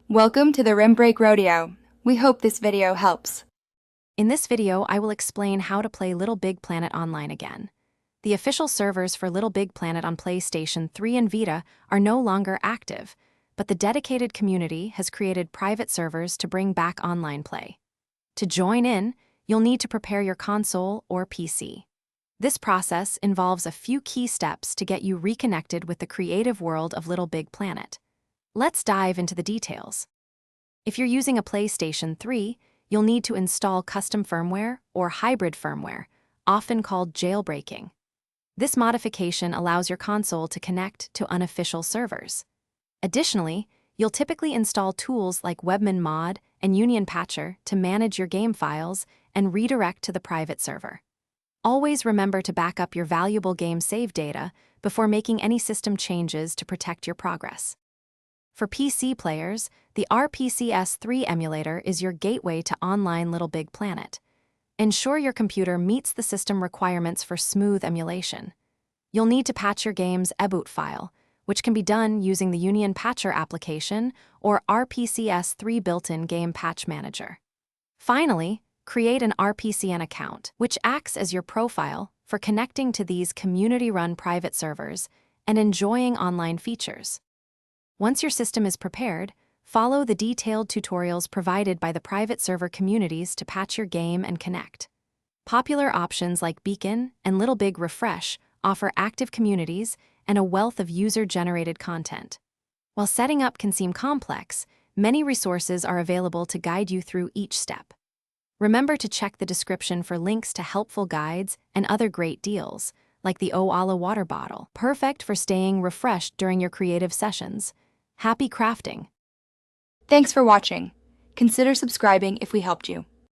Welcome to the Rim Break Rodeo. We hope this video helps. In this video, I will explain how to play Little Big Planet online again. The official servers for Little Big Planet on PlayStation 3 and Vita are no longer active, but the dedicated community has created private servers to bring back online play. To join in, you'll need to prepare your console or PC. This process involves a few key steps to get you reconnected with the creative world of Little Big Planet. Let's dive into the details. If you're using a PlayStation 3, you'll need to install custom firmware or hybrid firmware, often called jailbreaking. This modification allows your console to connect to unofficial servers. Additionally, you'll typically install tools like Webmin Mod and Union Patcher to manage your game files and redirect to the private server. Always remember to back up your valuable game save data before making any system changes to protect your progress. For PC players, the RPCS3 emulator is your gateway to online Little Big Planet. Ensure your computer meets the system requirements for smooth emulation. You'll need to patch your game's eboot file, which can be done using the Union Patcher application or RPCS3 built-in Game Patch Manager. Finally, create an RPCN account, which acts as your profile for connecting to these community-run private servers and enjoying online features. Once your system is prepared, follow the detailed tutorials provided by the private server communities to patch your game and connect. Popular options like Beacon and Little Big Refresh offer active communities and a wealth of user-generated content. While setting up can seem complex, many resources are available to guide you through each step. Remember to check the description for links to helpful guides and other great deals, like the Oala water bottle, perfect for staying refreshed during your creative sessions. Happy crafting! Thanks for watching. Consider subscribing if we helped you.